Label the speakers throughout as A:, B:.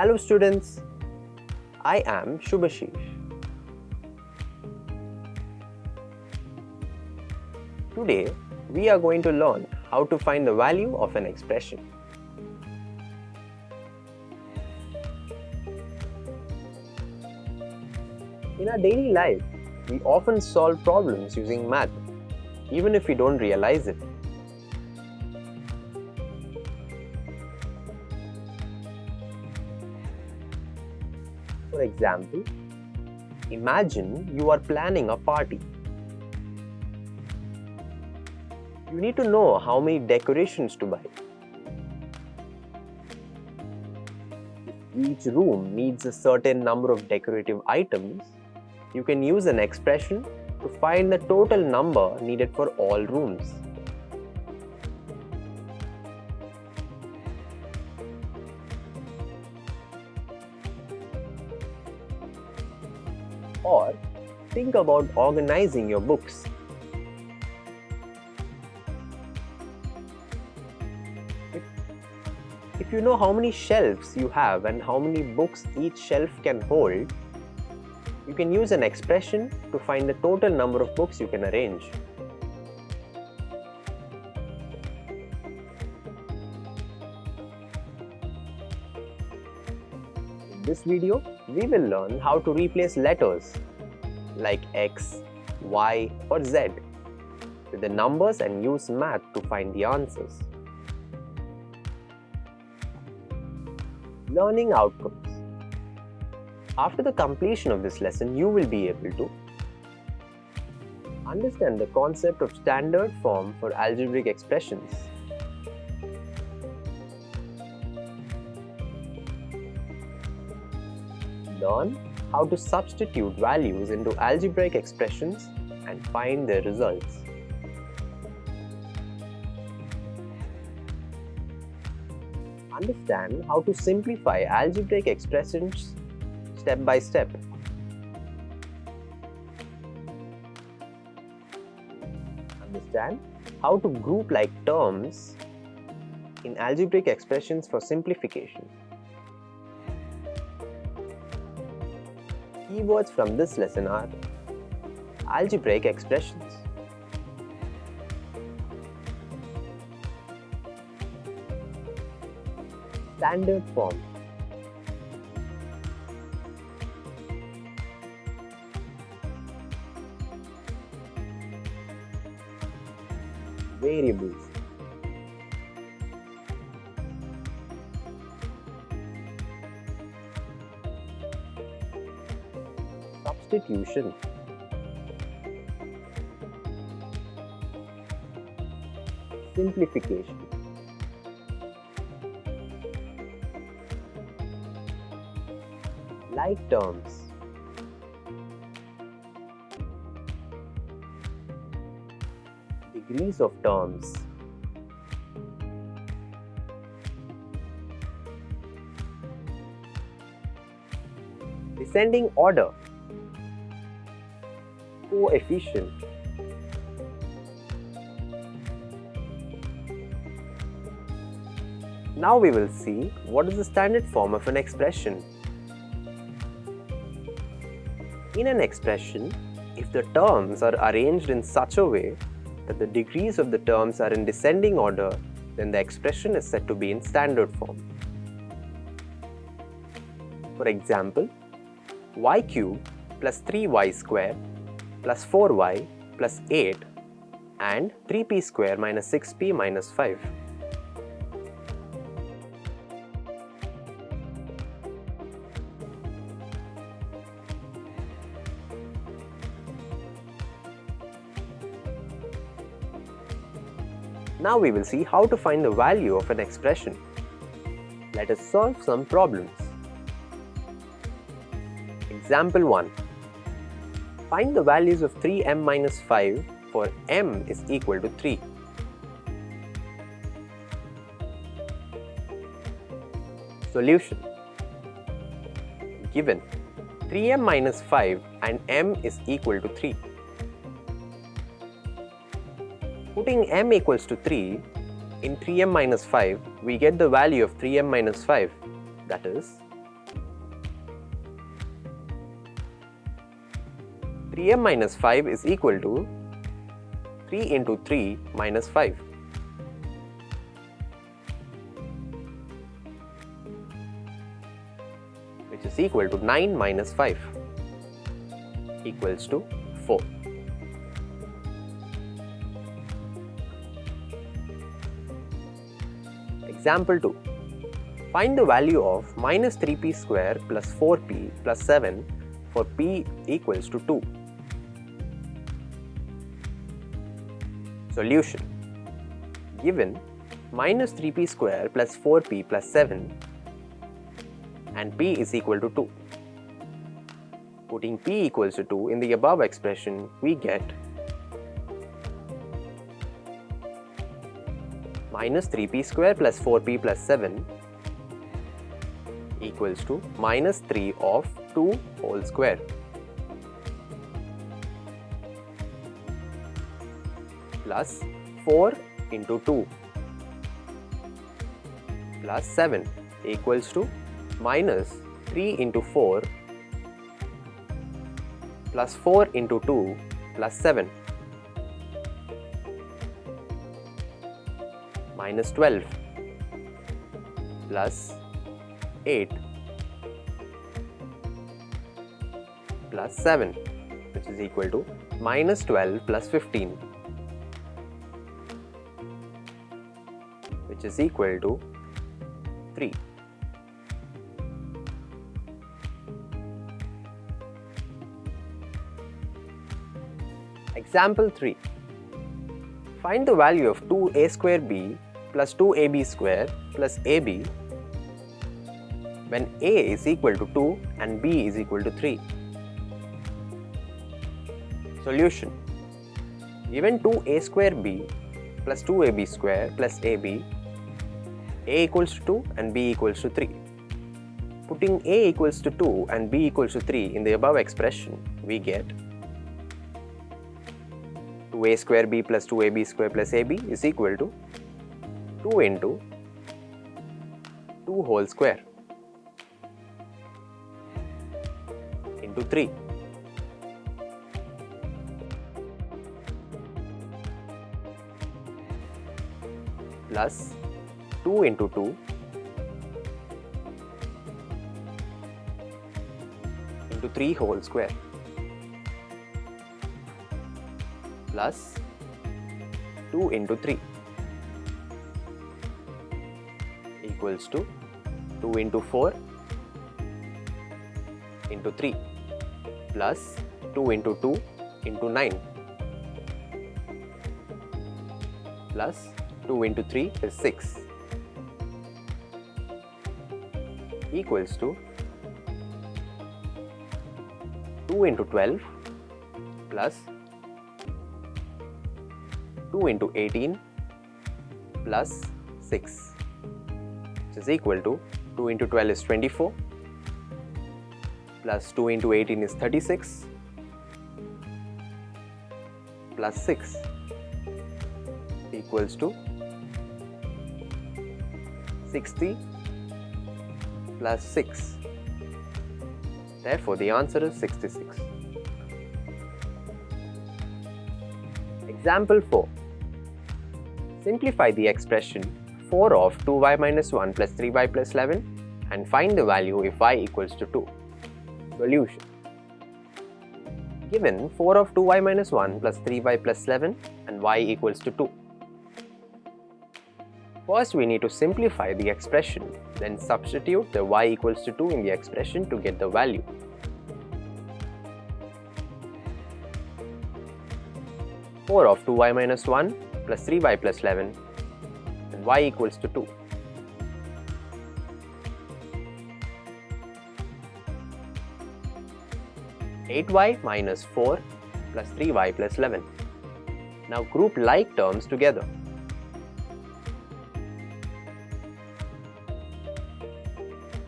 A: Hello students, I am Shubhashish. Today we are going to learn how to find the value of an expression. In our daily life, we often solve problems using math, even if we don't realize it. For example, imagine you are planning a party. You need to know how many decorations to buy. If each room needs a certain number of decorative items, you can use an expression to find the total number needed for all rooms. Or think about organizing your books. If you know how many shelves you have and how many books each shelf can hold, you can use an expression to find the total number of books you can arrange. In this video, we will learn how to replace letters like X, Y or Z with the numbers and use math to find the answers. Learning outcomes. After the completion of this lesson, you will be able to understand the concept of standard form for algebraic expressions, learn how to substitute values into algebraic expressions and find their results. Understand how to simplify algebraic expressions step by step. Understand how to group like terms in algebraic expressions for simplification. Keywords from this lesson are algebraic expressions, standard form, variables, substitution, simplification, like terms, degrees of terms, descending order, coefficient, now we will see what is the standard form of an expression. In an expression, if the terms are arranged in such a way that the degrees of the terms are in descending order, then the expression is said to be in standard form. For example, y cubed plus 3y square plus 4y plus 8 and 3p square minus 6p minus 5. Now we will see how to find the value of an expression. Let us solve some problems. Example 1. Find the values of 3m minus 5 for m is equal to 3. Solution. Given 3m minus 5 and m is equal to 3. Putting m equals to 3 in 3m minus 5, we get the value of 3m minus 5, that is 3m minus 5 is equal to 3 into 3 minus 5. Which is equal to 9 minus 5 equals to 4. Example 2. Find the value of minus 3p square plus 4p plus 7 for p equals to 2. Solution. Given minus 3p square plus 4p plus 7 and p is equal to 2. Putting p equals to 2 in the above expression, we get minus 3p square plus 4p plus 7 equals to minus 3 of 2 whole square. Plus 4 into 2 plus 7 equals to minus 3 into 4 plus 4 into 2 plus 7 minus 12 plus 8 plus 7, which is equal to minus 12 plus 15, which is equal to 3. Example 3. Find the value of 2a square b plus 2ab square plus ab when a is equal to 2 and b is equal to 3. Solution. Given 2a square b plus 2ab square plus ab, a equals to 2 and b equals to 3. Putting a equals to 2 and b equals to 3 in the above expression, we get 2a square b plus 2ab square plus ab is equal to 2 into 2 whole square into 3. Plus 2 into 2 into 3 whole square plus 2 into 3 equals to 2 into 4 into 3 plus 2 into 2 into 9 plus 2 into 3 is 6 equals to 2 into 12 plus 2 into 18 plus 6, which is equal to 2 into 12 is 24 plus 2 into 18 is 36 plus 6 equals to 60 plus 6. Therefore, the answer is 66. Example 4. Simplify the expression 4 of 2y minus 1 plus 3y plus 11 and find the value if y equals to 2. Solution. Given 4 of 2y minus 1 plus 3y plus 11 and y equals to 2. First, we need to simplify the expression, then substitute the y equals to 2 in the expression to get the value. Four of 2y minus 1 plus 3y plus 11 and y equals to 2. (8y minus 4 plus 3y plus 11). Now group like terms together.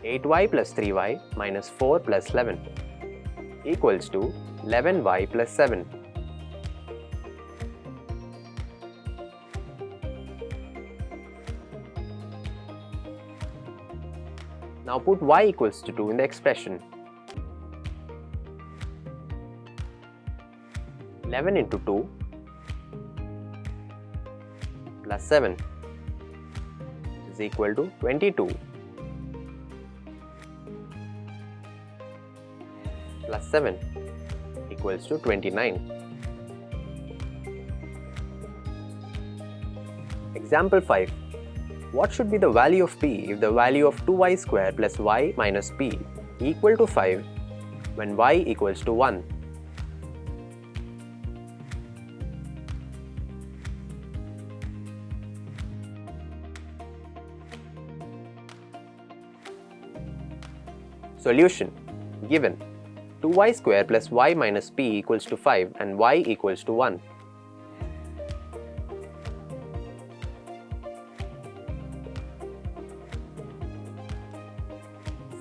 A: 8y plus 3y minus 4 plus 11 equals to 11y plus 7. Now put y equals to 2 in the expression. 11 into 2 plus 7 is equal to 22 plus 7 equals to 29. Example 5. What should be the value of p if the value of 2y square plus y minus p equal to 5 when y equals to 1? Solution. Given 2y square plus y minus p equals to 5 and y equals to 1.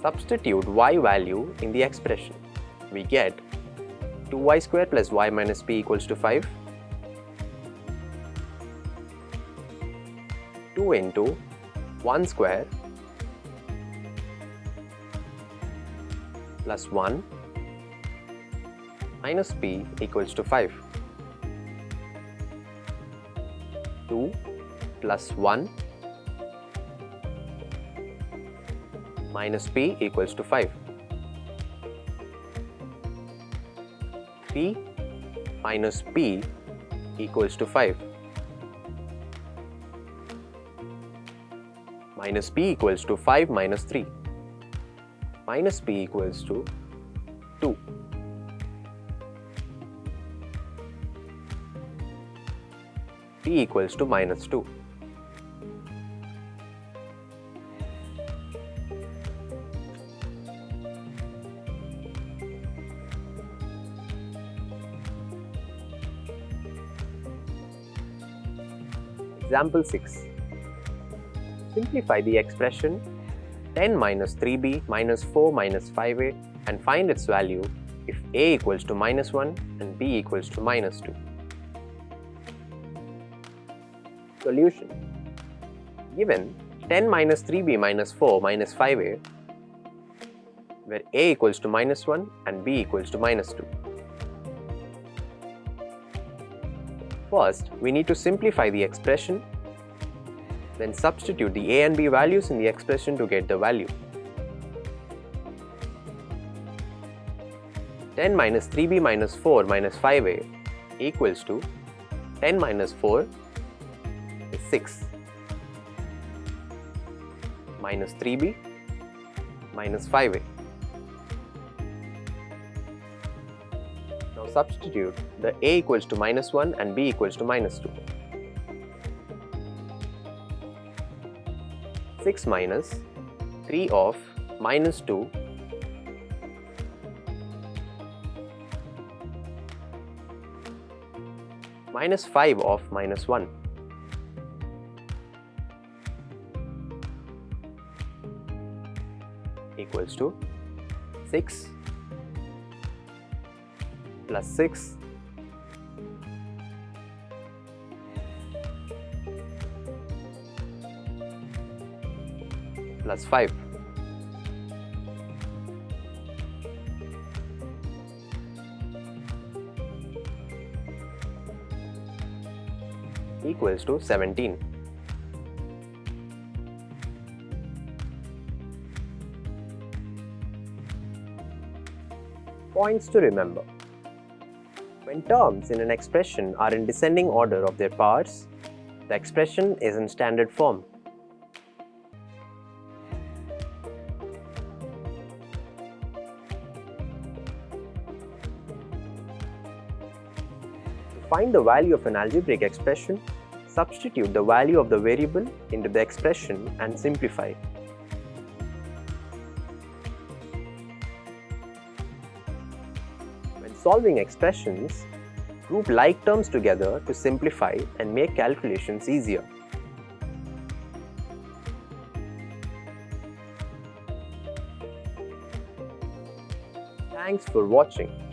A: Substitute y value in the expression. We get 2y square plus y minus p equals to 5. 2 into 1 square plus 1 minus p equals to 5. 2 plus 1 minus p equals to 5. 3 minus p equals to 5. Minus p equals to 5 minus 3. Minus p equals to 2. P equals to minus 2. Example 6. Simplify the expression 10 minus 3b minus 4 minus 5a and find its value if a equals to minus 1 and b equals to minus 2. Solution. Given 10 minus 3b minus 4 minus 5a, where a equals to minus 1 and b equals to minus 2. First, we need to simplify the expression, then substitute the a and b values in the expression to get the value. 10 minus 3b minus 4 minus 5a equals to 10 minus 4 is 6 minus 3b minus 5a. Now substitute the a equals to minus 1 and b equals to minus 2. 6 minus 3 of minus 2 minus 5 of minus 1 equals to 6 plus 6 plus 5. Equals to 17. Points to remember. When terms in an expression are in descending order of their parts, the expression is in standard form. To find the value of an algebraic expression, substitute the value of the variable into the expression and simplify. When solving expressions, group like terms together to simplify and make calculations easier. Thanks for watching.